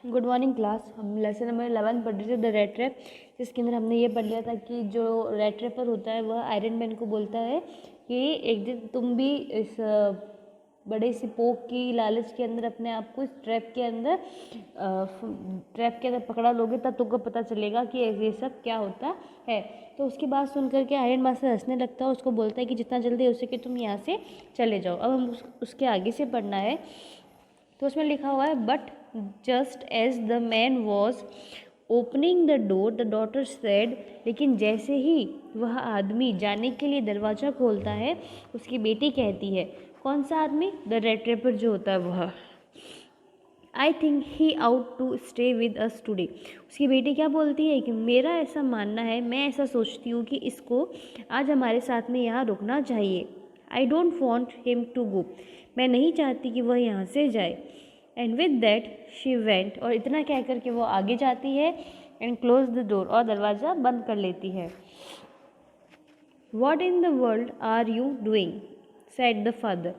Good morning class. हम lesson number 11 पढ़ रहे थे द रेड ट्रैप, जिसके अंदर हमने ये पढ़ लिया था कि जो रेड ट्रैपर होता है वह आयरन मैन को बोलता है कि एक दिन तुम भी इस बड़े सी पोक की लालच के अंदर अपने आप को इस ट्रैप के अंदर पकड़ा लोगे, तब तुमको पता चलेगा कि ये सब क्या होता है। तो उसकी बात सुन करके आयरन मास्टर हंसने लगता है, उसको बोलता है कि जितना जल्दी हो सके तुम यहाँ से चले जाओ। अब हम उसके आगे से पढ़ना है। तो उसमें लिखा हुआ है, but just as the man was opening the door the daughter said, लेकिन जैसे ही वह आदमी जाने के लिए दरवाज़ा खोलता है उसकी बेटी कहती है। कौन सा आदमी? द रेड ट्रेपर जो होता है वह। I think he ought to stay with us today. उसकी बेटी क्या बोलती है कि मेरा ऐसा मानना है, मैं ऐसा सोचती हूँ कि इसको आज हमारे साथ में यहाँ रुकना चाहिए। I don't want him to go. मैं नहीं चाहती कि वह यहाँ से जाए। And with that she went, और इतना कह कर के वो आगे जाती है। एंड क्लोज द डोर, और दरवाज़ा बंद कर लेती है। What in the world are you doing, said the father.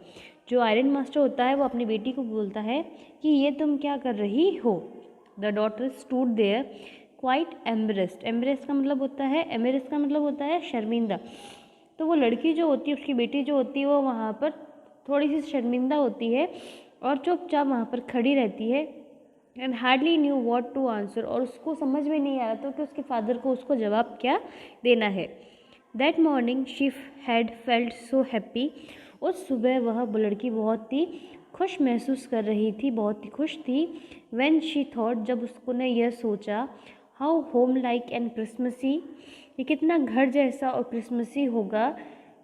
जो आयरन मास्टर होता है वो अपनी बेटी को बोलता है कि ये तुम क्या कर रही हो। The daughter stood there quite embarrassed. Embarrassed का मतलब होता है, एम्बरेस्ड का मतलब होता है शर्मिंदा। तो वो लड़की जो होती है, उसकी बेटी जो होती है, वो वहाँ पर थोड़ी सी शर्मिंदा होती है और चुपचाप वहाँ पर खड़ी रहती है। And hardly knew what to answer, और उसको समझ में नहीं आ रहा था कि उसके फादर को उसको जवाब क्या देना है। That morning she had felt so happy. उस सुबह वह लड़की बहुत ही खुश महसूस कर रही थी, बहुत ही खुश थी। व्हेन शी थॉट, जब उसको ने यह सोचा, how homelike and Christmassy, ये कितना घर जैसा और क्रिसमसी होगा।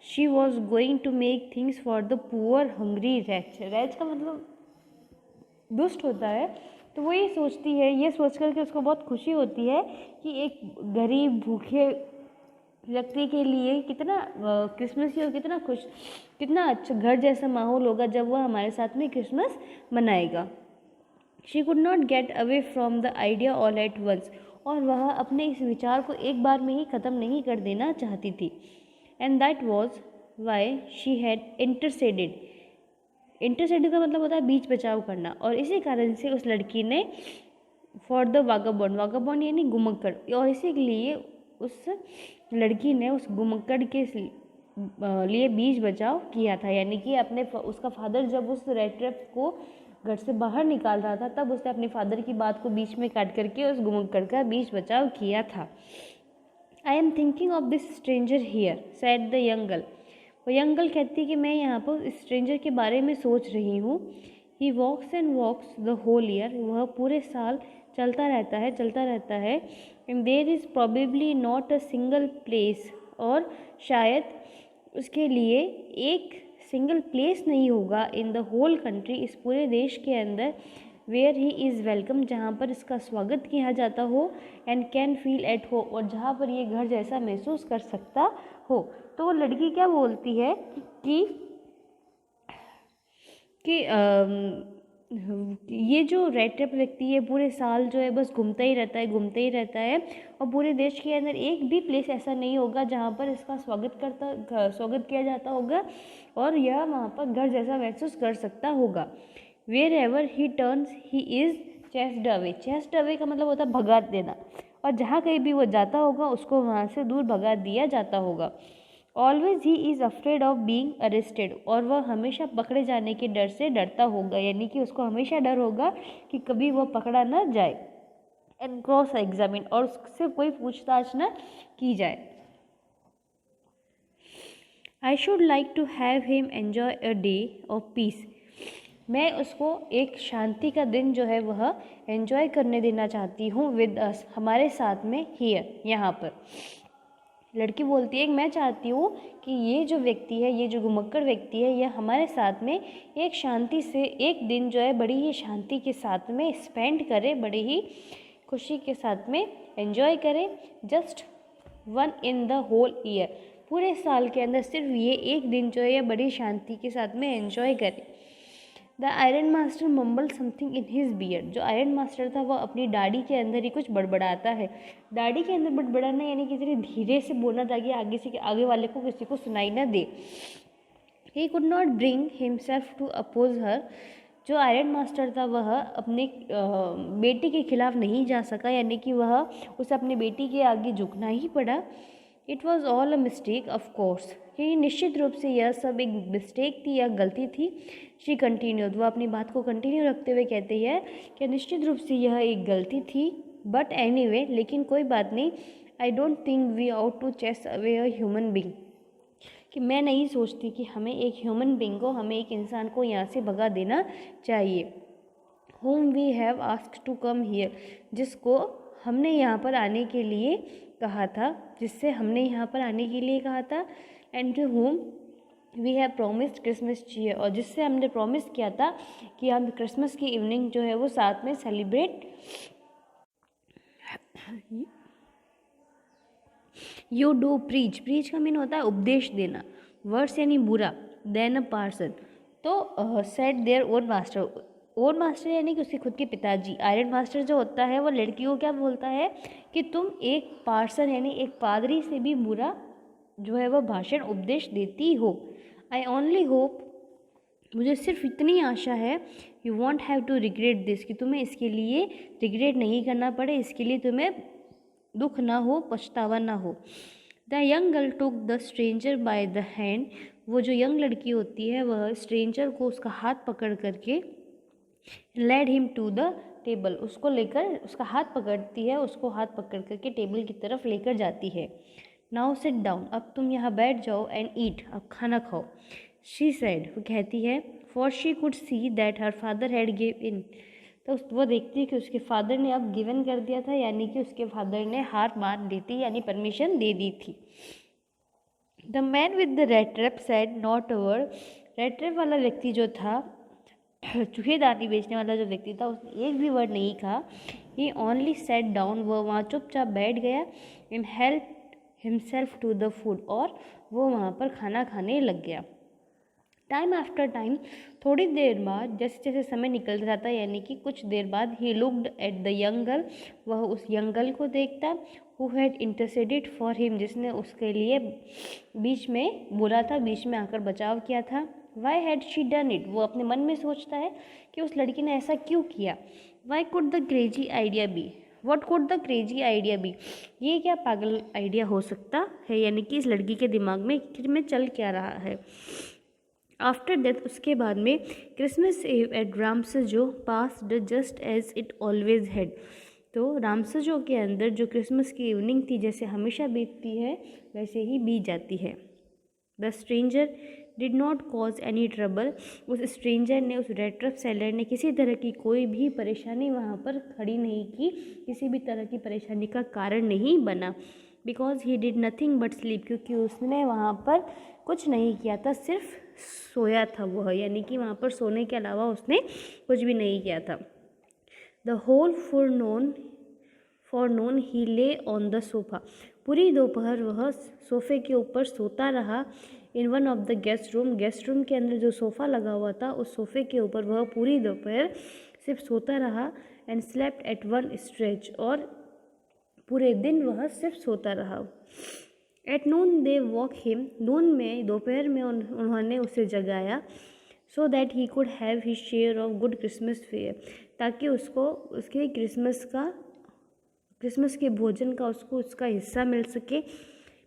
She was going to make things for the poor hungry wretch. Wretch का मतलब दुष्ट होता है। तो वो ये सोचती है, ये सोच करके उसको बहुत खुशी होती है कि एक गरीब भूखे व्यक्ति के लिए कितना क्रिसमस और कितना खुश, कितना अच्छा घर जैसा माहौल होगा जब वह हमारे साथ में क्रिसमस मनाएगा। She could not get away from the idea all at once, और वह अपने इस विचार को एक बार में ही ख़त्म नहीं कर देना चाहती थी। And that was why she had interceded. Interceded का मतलब होता है बीच बचाव करना, और इसी कारण से उस लड़की ने फॉर द वागाबॉन्ड, वागाबॉन्ड यानी गुमक्कड़, और इसी लिए उस लड़की ने उस गुमक्कड़ के लिए बीच बचाव किया था। यानी कि अपने उसका फादर जब उस रेड ट्रैप को घर से बाहर निकाल रहा था, तब उसने अपने फादर की बात को बीच में काट करके उस गुमक्कड़ का बीच बचाव किया था। I am thinking of this stranger here, sad the young girl. वो यंग गर्ल कहती है कि मैं यहाँ पर स्ट्रेंजर के बारे में सोच रही हूँ। He walks and walks the whole year, वह पूरे साल चलता रहता है, चलता रहता है। And there is probably not a single place, और शायद उसके लिए एक सिंगल प्लेस नहीं होगा इन द होल कंट्री, इस पूरे देश के अंदर, वेयर ही इज़ वेलकम, जहाँ पर इसका स्वागत किया जाता हो। And can feel at home, और जहाँ पर ये घर जैसा महसूस कर सकता हो। तो वो लड़की क्या बोलती है कि ये जो रेड ट्रैप व्यक्ति है पूरे साल जो है बस घूमता ही रहता है, घूमता ही रहता है, और पूरे देश के अंदर एक भी प्लेस ऐसा नहीं होगा जहाँ पर इसका स्वागत किया जाता होगा और यह वहाँ पर घर जैसा महसूस कर सकता होगा। Wherever he turns he is chased away. Chased away का मतलब होता है भगा देना, और जहाँ कहीं भी वो जाता होगा उसको वहाँ से दूर भगा दिया जाता होगा। Always he is afraid of being arrested, और वह हमेशा पकड़े जाने के डर से डरता होगा, यानी कि उसको हमेशा डर होगा कि कभी वह पकड़ा ना जाए। एंड क्रॉस एग्जामिन, और उससे कोई पूछताछ न की जाए। I should like to have him enjoy a day of peace. मैं उसको एक शांति का दिन जो है वह एन्जॉय करने देना चाहती हूँ विद अस, हमारे साथ में, हियर, यहाँ पर। लड़की बोलती है कि मैं चाहती हूँ कि ये जो व्यक्ति है, ये जो घुमक्कड़ व्यक्ति है, यह हमारे साथ में एक शांति से एक दिन जो है बड़ी ही शांति के साथ में स्पेंड करे, बड़ी ही खुशी के साथ में एंजॉय करे। Just one in the whole year, पूरे साल के अंदर सिर्फ ये एक दिन जो है यह बड़ी शांति के साथ में एंजॉय करे। The iron master mumble something in his beard. जो आयरन मास्टर था वह अपनी दाढ़ी के अंदर ही कुछ बड़बड़ाता है। दाढ़ी के अंदर बड़बड़ाना यानी किसी धीरे से बोलना ताकि आगे वाले को किसी को सुनाई ना दे। He could not bring himself to oppose her. जो आयरन मास्टर था वह अपने बेटी के खिलाफ नहीं जा सका, यानी कि वह उसे अपनी बेटी के आगे झुकना ही पड़ा। It was all a mistake of course, कि निश्चित रूप से यह सब एक मिस्टेक थी या गलती थी। शी कंटिन्यूड, वह अपनी बात को कंटिन्यू रखते हुए कहती है कि निश्चित रूप से यह एक गलती थी, बट एनीवे, लेकिन कोई बात नहीं। I don't think we ought to chase away a human being, कि मैं नहीं सोचती कि हमें एक ह्यूमन बींग को, हमें एक इंसान को यहाँ से भगा देना चाहिए। whom we have asked to come here, जिसको हमने यहाँ पर आने के लिए कहा था, जिससे हमने यहाँ पर आने के लिए कहा था, and to whom we have promised Christmas cheer, और जिससे हमने प्रॉमिस किया था कि हम क्रिसमस की इवनिंग जो है वो साथ में celebrate. You do preach, preach का मीन होता है उपदेश देना, वर्स यानी बुरा, देन अ पार्सन। तो set their own master, own master यानी कि उसके खुद के पिताजी। आयरन मास्टर जो होता है वो लड़की को क्या बोलता है कि तुम एक पार्सन यानी एक पादरी से भी बुरा जो है वह भाषण उपदेश देती हो। आई ओनली होप, मुझे सिर्फ इतनी आशा है, you won't have to regret this, कि तुम्हें इसके लिए रिग्रेट नहीं करना पड़े, इसके लिए तुम्हें दुख ना हो, पछतावा ना हो। The young girl took the stranger by the hand, वो जो यंग लड़की होती है वह स्ट्रेंजर को उसका हाथ पकड़ करके led him to the table, उसको लेकर, उसका हाथ पकड़ती है, उसको हाथ पकड़ करके टेबल की तरफ लेकर जाती है। नाउ सिट डाउन, अब तुम यहाँ बैठ जाओ, एंड ईट, अब खाना खाओ। शी सेड, वो कहती है, for she could see that her father had give in, तो वो देखती है कि उसके फादर ने अब गिवन कर दिया था, यानी कि उसके फादर ने हार मान दी थी, यानी परमिशन दे दी थी। The man with the red trap said not a word, red trap वाला व्यक्ति जो था, चूहेदानी बेचने वाला जो व्यक्ति था, उसने एक भी वर्ड नहीं कहा। ही ओनली सेट डाउन, वो वहाँ चुपचाप बैठ गया। And help himself to the food, और वो वहाँ पर खाना खाने लग गया। टाइम आफ्टर टाइम, थोड़ी देर बाद, जैसे जैसे समय निकल जाता है, यानी कि कुछ देर बाद, he looked at the young girl, वह उस यंग गर्ल को देखता, हु हैड इंटरसेडेड फॉर हिम, जिसने उसके लिए बीच में बोला था, बीच में आकर बचाव किया था। Why had she done it, वो अपने मन में सोचता है कि उस लड़की ने ऐसा क्यों किया। Why could the crazy idea be, what could the crazy idea be, ये क्या पागल आइडिया हो सकता है, यानी कि इस लड़की के दिमाग में चल क्या रहा है। आफ्टर डेथ, उसके बाद में, Christmas eve at Ramsjo passed just as it always had, तो रामसजो के अंदर जो क्रिसमस की इवनिंग थी, जैसे हमेशा बीतती है वैसे ही बीत जाती है। The stranger did not cause any trouble, उस स्ट्रेंजर ने, उस रेड ट्रैप सेलर ने किसी तरह की कोई भी परेशानी वहाँ पर खड़ी नहीं की, किसी भी तरह की परेशानी का कारण नहीं बना। Because he did nothing but sleep, क्योंकि उसने वहाँ पर कुछ नहीं किया था, सिर्फ सोया था वह, यानी कि वहाँ पर सोने के अलावा उसने कुछ भी नहीं किया था। द होल फॉर नोन ही ले ऑन द सोफा, पूरी दोपहर वह सोफे के ऊपर सोता रहा। In one of the guest room के अंदर जो सोफ़ा लगा हुआ था, उस सोफ़े के ऊपर वह पूरी दोपहर सिर्फ सोता रहा। And slept at one stretch, और पूरे दिन वह सिर्फ सोता रहा। At noon they woke him, noon में, दोपहर में उन्होंने उसे जगाया। So that he could have his share of good Christmas fare, ताकि उसको उसके क्रिसमस के भोजन का उसको उसका हिस्सा मिल सके।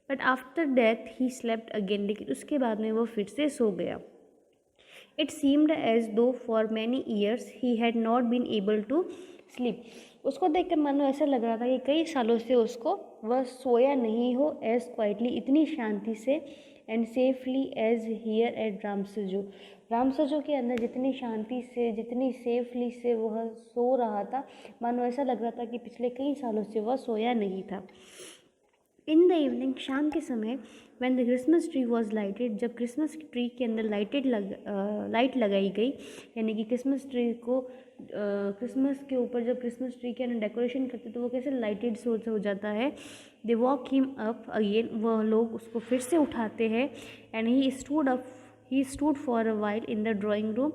But after that he slept again, लेकिन उसके बाद में वो फिर से सो गया। It seemed as though for many years he had not been able to sleep, उसको देखकर मानो ऐसा लग रहा था कि कई सालों से उसको वह सोया नहीं हो एज क्वाइटली, इतनी शांति से, and safely as here at Ramsjo के अंदर जितनी शांति से, जितनी सेफली से वह सो रहा था, मानो ऐसा लग रहा था कि पिछले कई सालों से वह सोया नहीं था। इन द इवनिंग, शाम के समय, when the Christmas tree was lighted, जब क्रिसमस ट्री के अंदर लाइट लगाई गई, यानी कि क्रिसमस ट्री को क्रिसमस के ऊपर जब क्रिसमस ट्री के अंदर डेकोरेशन करते तो वो कैसे लाइटेड हो जाता है। दे वॉक हिम अप अगेन, वह लोग उसको फिर से उठाते हैं। And he stood for a while in the drawing room,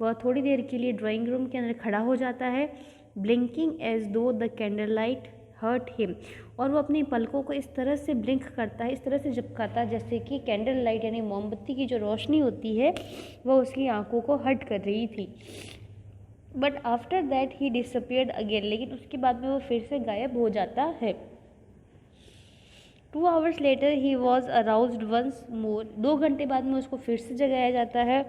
वह थोड़ी देर के लिए ड्राइंग रूम के अंदर खड़ा हो जाता है। Blinking as though the candle light hurt him, और वो अपनी पलकों को इस तरह से ब्लिंक करता है, इस तरह से झपकाता है जैसे कि कैंडल लाइट यानी मोमबत्ती की जो रोशनी होती है वह उसकी आंखों को हर्ट कर रही थी। But after that he disappeared again, लेकिन उसके बाद में वो फिर से गायब हो जाता है। 2 hours later he was aroused once more, 2 घंटे बाद में उसको फिर से जगाया जाता है।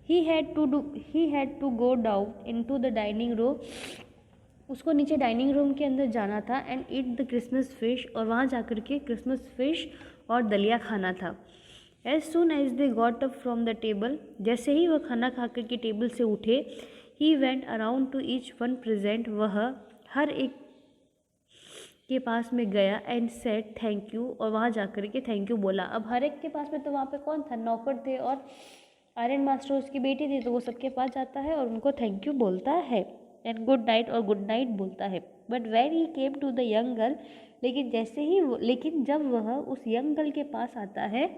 he had to go down into the dining room, उसको नीचे डाइनिंग रूम के अंदर जाना था, and eat the Christmas fish, और वहाँ जाकर के क्रिसमस फिश और दलिया खाना था। As soon as they got up from the table, जैसे ही वह खाना खा कर के टेबल से उठे, he went around two each one present, वह हर एक के पास में गया एंड सेड थैंक यू, और वहाँ जाकर के थैंक यू बोला। अब हर एक के पास में तो वहाँ पे कौन था, नौकर थे और आयरन मास्टर उसकी बेटी थी, तो वो सबके पास जाता है और उनको थैंक यू बोलता है एंड गुड नाइट और गुड नाइट बोलता है। But when he came to the young girl, लेकिन जब वह उस यंग गर्ल के पास आता है,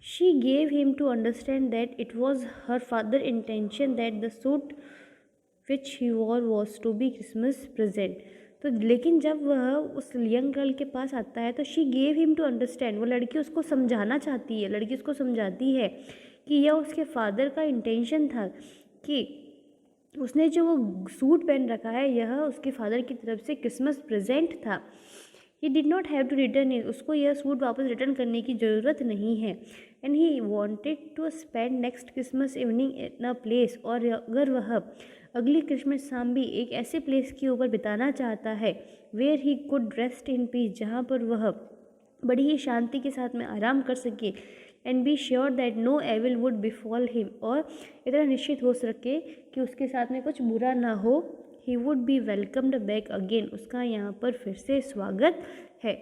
she gave him to understand that it was her father intention that the suit which he wore was to be Christmas present. तो लेकिन जब वह उस यंग गर्ल के पास आता है तो she gave him to understand, वो लड़की उसको समझाना चाहती है, लड़की उसको समझाती है कि यह उसके फादर का इंटेंशन था कि उसने जो वो सूट पहन रखा है यह उसके फादर की तरफ से क्रिसमस प्रेजेंट था। He did not have to return it, उसको यह सूट वापस रिटर्न करने की ज़रूरत नहीं है। And he wanted to spend next Christmas evening in a place, और अगर वह अगली क्रिसमस शाम भी एक ऐसे प्लेस के ऊपर बिताना चाहता है where he could rest in peace, जहाँ पर वह बड़ी ही शांति के साथ में आराम कर सके, and be sure that no evil would befall him, और इतना निश्चित हो सके कि उसके साथ में कुछ बुरा ना हो, he would be welcomed back again, उसका यहाँ पर फिर से स्वागत है।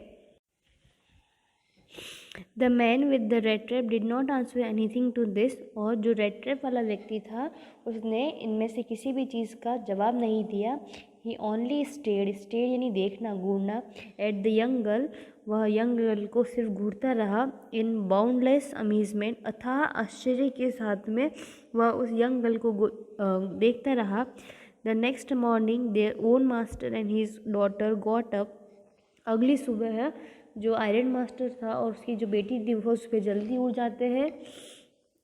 The man with the red trap did not answer anything to this, और जो रेड ट्रैप वाला व्यक्ति था उसने इनमें से किसी भी चीज़ का जवाब नहीं दिया। ही ओनली स्टेड यानी देखना, घूरना, एट द यंग गर्ल, वह यंग गर्ल को सिर्फ घूरता रहा, इन बाउंडलेस अम्यूजमेंट, अथाह आश्चर्य के साथ में वह उस यंग गर्ल को देखता रहा। The next morning their own master and his daughter got up, अगली सुबह जो आयरन मास्टर था और उसकी जो बेटी थी वो सुबह जल्दी उठ जाते हैं,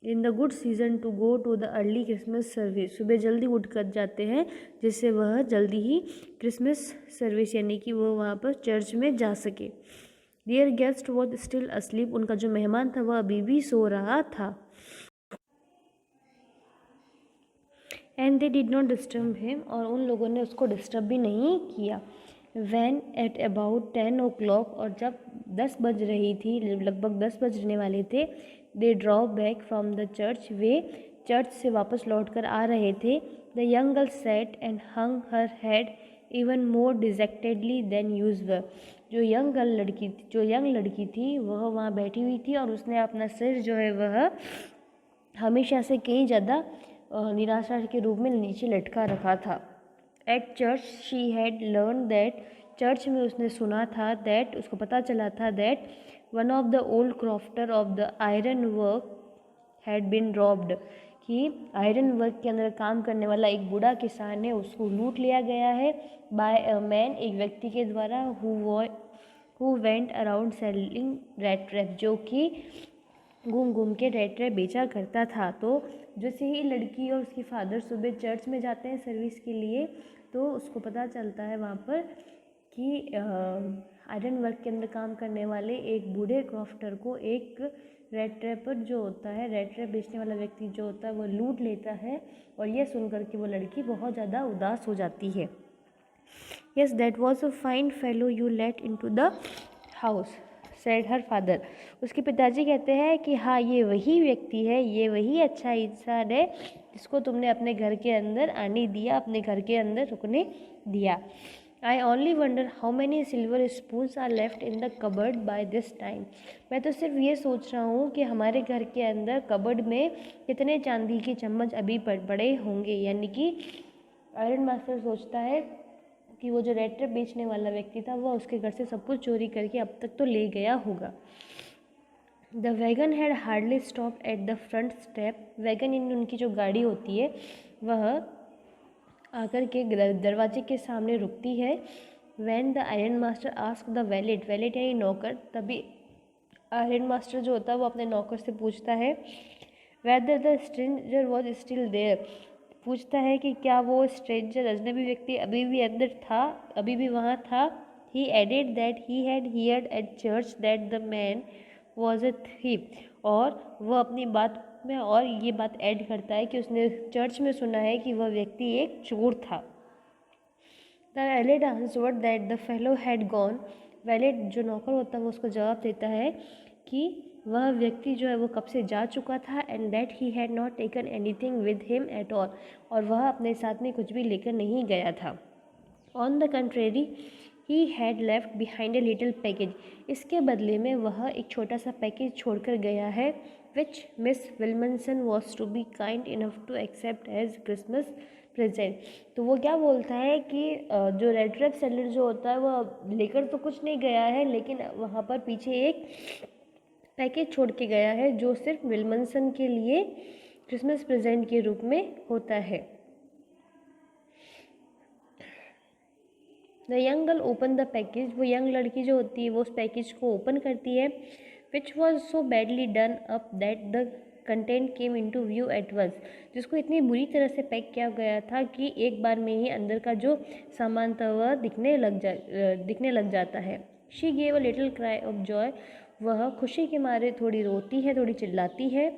in the good season to go to the early Christmas service, सुबह जल्दी उठ कर जाते हैं जिससे वह जल्दी ही क्रिसमस सर्विस यानी कि वो वहाँ पर चर्च में जा सके। There guest was still asleep, उनका जो मेहमान था वह अभी भी सो रहा था। And they did not disturb him, और उन लोगों ने उसको डिस्टर्ब भी नहीं किया। वैन एट अबाउट 10 o'clock, और जब 10 बज रही थी, लगभग 10 बजने वाले थे, they drove back from the church, वे चर्च से वापस लौट कर आ रहे थे। The young girl sat and hung her head even more dejectedly than usual, जो यंग लड़की थी वह वहाँ बैठी हुई थी और उसने अपना सिर जो है वह हमेशा से कहीं ज़्यादा निराशा के रूप में नीचे लटका रखा था। At church she had learn that, church में उसने सुना था, दैट उसको पता चला था, that one of the old crofter of the iron work had been robbed, कि आयरन वर्क के अंदर काम करने वाला एक बूढ़ा किसान है उसको लूट लिया गया है बाय अ मैन, एक व्यक्ति के द्वारा, who went around selling red trap, जो कि घूम घूम के रेड ट्रैप बेचा करता था। तो जैसे ही लड़की और उसके फादर सुबह चर्च में जाते हैं सर्विस के लिए, तो उसको पता चलता है वहाँ पर कि आयरन वर्क के अंदर काम करने वाले एक बूढ़े क्रॉफ्टर को एक रेड ट्रैपर जो होता है, रेड ट्रैप बेचने वाला व्यक्ति जो होता है वो लूट लेता है, और यह सुनकर के वो लड़की बहुत ज़्यादा उदास हो जाती है। Yes that was a fine fellow you let in to the house, said her father, उसके पिताजी कहते हैं कि हाँ ये वही व्यक्ति है, ये वही अच्छा इंसान है जिसको तुमने अपने घर के अंदर आने दिया, अपने घर के अंदर रुकने दिया। I only wonder how many silver spoons are left in the cupboard by this time, मैं तो सिर्फ ये सोच रहा हूँ कि हमारे घर के अंदर कबर्ड में कितने चांदी के चम्मच अभी पड़े होंगे, यानी कि आयरन मास्टर सोचता है कि वो जो रेड ट्रैप बेचने वाला व्यक्ति था वह उसके घर से सब कुछ चोरी करके अब तक तो ले गया होगा। The wagon had hardly stop at the front step, wagon इन उनकी जो गाड़ी होती है वह आकर के दरवाजे के सामने रुकती है। When the iron master ask the wallet, wallet यानी नौकर, तभी आयरन मास्टर जो होता है वो अपने नौकर से पूछता है, whether the stranger was still there, पूछता है कि क्या वो स्ट्रेंजर अजनबी व्यक्ति अभी भी अंदर था, अभी भी वहाँ था. He added that he had heard at church that the man was a thief, और वह अपनी बात में और ये बात ऐड करता है कि उसने चर्च में सुना है कि वह व्यक्ति एक चोर था. The valet answered that the fellow had gone. Wallet जो नौकर होता है वो उसको जवाब देता है कि वह व्यक्ति जो है वो कब से जा चुका था, and that he had not taken anything with him at all, और वह अपने साथ में कुछ भी लेकर नहीं गया था. On the contrary he had left behind a little package, इसके बदले में वह एक छोटा सा पैकेज छोड़कर गया है, which Miss Willmansson was to be kind enough to accept as Christmas present. तो वो क्या बोलता है कि जो रेड ट्रैप सेलर जो होता है वह लेकर तो कुछ नहीं गया है, लेकिन वहाँ पर पीछे एक पैकेज छोड़ के गया है जो सिर्फ विल्मनसन के लिए क्रिसमस प्रेजेंट के रूप में होता है. The young girl open the package, वो यंग लड़की जो होती है वो उस पैकेज को ओपन करती है. Which was so badly done up that the content came into view at once, जिसको इतनी बुरी तरह से पैक किया गया था कि एक बार में ही अंदर का जो सामान था वह दिखने लग जाता है. She gave a little cry of Joy, वह खुशी के मारे थोड़ी रोती है, थोड़ी चिल्लाती है.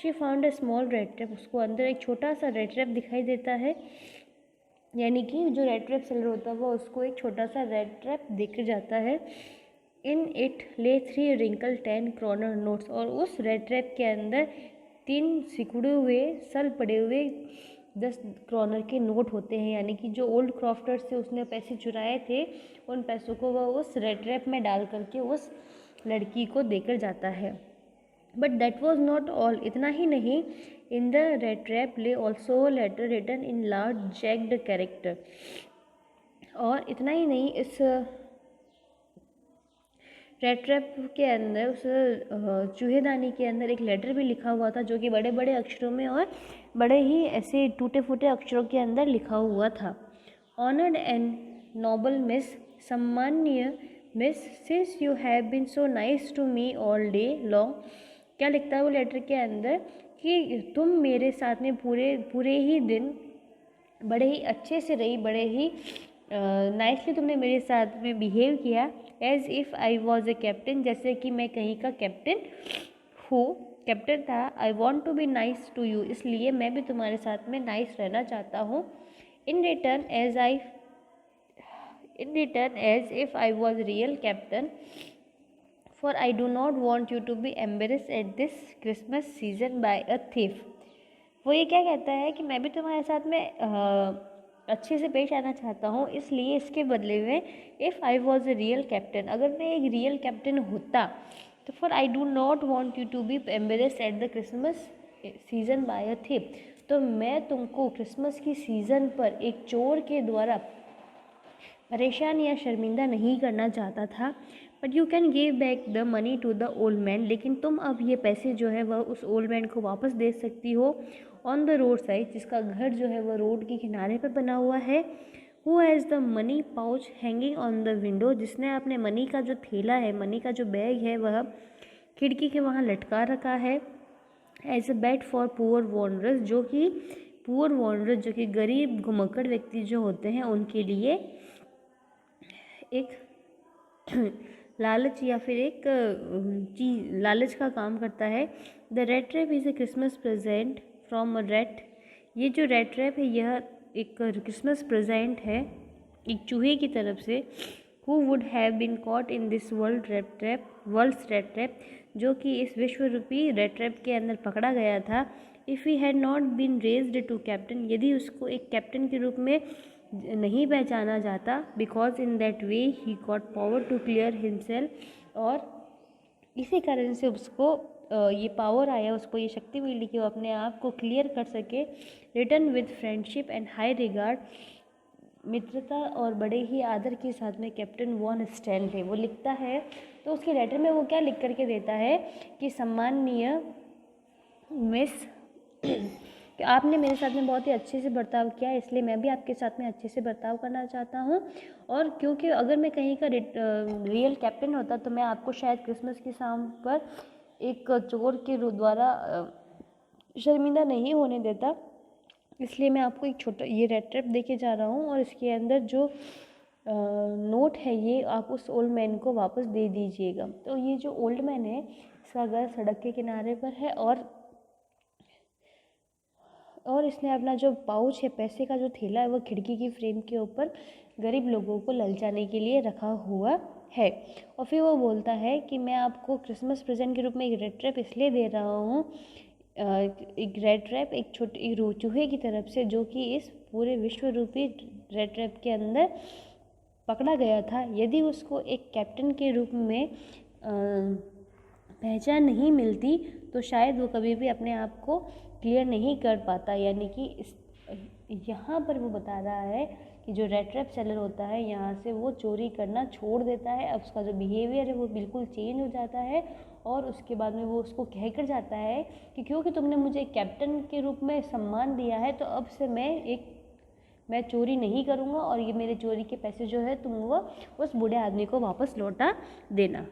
She found a small red trap, उसको अंदर एक छोटा सा रेड ट्रैप दिखाई देता है, यानी कि जो रेड ट्रैप सेलर होता है वो उसको एक छोटा सा रेड ट्रैप देख जाता है. इन इट ले 3 रिंकल 10 क्रॉनर नोट्स, और उस रेड ट्रैप के अंदर 3 सिकुड़े हुए सल पड़े हुए 10 क्रॉनर के नोट होते हैं, यानी कि जो ओल्ड क्रॉफ्टर्स से उसने पैसे चुराए थे उन पैसों को वह उस रेड ट्रैप में डाल करके उस लड़की को देकर जाता है. But that was not all, इतना ही नहीं. In the red trap lay also letter written in large jagged character, और इतना ही नहीं, इस रेड ट्रैप के अंदर उस चूहेदानी के अंदर एक लेटर भी लिखा हुआ था जो कि बड़े बड़े अक्षरों में और बड़े ही ऐसे टूटे फूटे अक्षरों के अंदर लिखा हुआ था. ऑनर्ड एंड नोबल मिस, सम्माननीय miss, since you have been so nice to me all day long, क्या लिखता है वो लेटर के अंदर कि तुम मेरे साथ में पूरे ही दिन बड़े ही अच्छे से रही, बड़े ही नाइसली तुमने मेरे साथ में बिहेव किया. As if I was a captain, जैसे कि मैं कहीं का कैप्टन था. I want to be nice to you, इसलिए मैं भी तुम्हारे साथ में नाइस रहना चाहता हूँ. In return as if I was real captain, for I do not want you to be embarrass at this Christmas season by a thief. वो ये क्या कहता है कि मैं भी तुम्हारे साथ में अच्छे से पेश आना चाहता हूँ, इसलिए इसके बदले में if I was a real captain, अगर मैं एक रियल कैप्टन होता तो for I do not want you to be embarrassed at the Christmas season by a thief, तो मैं तुमको क्रिसमस की सीज़न पर एक चोर के द्वारा परेशान या शर्मिंदा नहीं करना चाहता था. But you can give back the money to the old man, लेकिन तुम अब ये पैसे जो है वह उस ओल्ड मैन को वापस दे सकती हो. ऑन द रोड साइड, जिसका घर जो है वह रोड के किनारे पर बना हुआ है. Who has the money pouch hanging on the window, जिसने अपने मनी का जो थैला है, मनी का जो बैग है वह खिड़की के वहाँ लटका रखा है. As a bed for poor wanderers, जो कि पुअर वॉन्डरर्स जो कि गरीब घुमक्कड़ व्यक्ति जो होते हैं उनके लिए एक लालच या फिर एक चीज लालच का काम करता है. The red trap is a Christmas present from a red, ये जो रेड ट्रैप है यह एक क्रिसमस प्रेजेंट है एक चूहे की तरफ से. Who would have been caught in this world's red trap, जो कि इस विश्व रूपी रेड ट्रैप के अंदर पकड़ा गया था. If he had not been raised to captain, यदि उसको एक कैप्टन के रूप में नहीं पहचाना जाता. Because in that way he got power to clear himself, और इसी कारण से उसको ये पावर आया, उसको ये शक्ति मिली कि वो अपने आप को क्लियर कर सके. Return with friendship and high regard, मित्रता और बड़े ही आदर के साथ में कैप्टन वॉन स्टैनले, वो लिखता है. तो उसके लेटर में वो क्या लिख करके देता है कि सम्माननीय मिस, कि आपने मेरे साथ में बहुत ही अच्छे से बर्ताव किया, इसलिए मैं भी आपके साथ में अच्छे से बर्ताव करना चाहता हूँ. और क्योंकि अगर मैं कहीं का रियल कैप्टन होता तो मैं आपको शायद क्रिसमस की शाम पर एक चोर के द्वारा शर्मिंदा नहीं होने देता। इसलिए मैं आपको एक छोटा ये रेड ट्रैप देके जा रहा हूँ और इसके अंदर जो नोट है ये आप उस ओल्ड मैन को वापस दे दीजिएगा। तो ये जो ओल्ड मैन है इसका घर सड़क के किनारे पर है और इसने अपना जो पाउच है, पैसे का जो थैला है, वो खिड़की की फ्रेम के ऊपर गरीब लोगों को ललचाने के लिए रखा हुआ है। और फिर वो बोलता है कि मैं आपको क्रिसमस प्रेजेंट के रूप में एक रेड ट्रैप इसलिए दे रहा हूँ, एक रेड ट्रैप एक छोटी चूहे की तरफ से, जो कि इस पूरे विश्व रूपी रेड ट्रैप के अंदर पकड़ा गया था। यदि उसको एक कैप्टन के रूप में पहचान नहीं मिलती तो शायद वो कभी भी अपने आप को क्लियर नहीं कर पाता। यानी कि यहाँ पर वो बता रहा है कि जो रेड ट्रैप सेलर होता है यहाँ से वो चोरी करना छोड़ देता है। अब उसका जो बिहेवियर है वो बिल्कुल चेंज हो जाता है और उसके बाद में वो उसको कह कर जाता है कि क्योंकि तुमने मुझे कैप्टन के रूप में सम्मान दिया है तो अब से मैं चोरी नहीं करूँगा और ये मेरे चोरी के पैसे जो है तुम वो उस बूढ़े आदमी को वापस लौटा देना।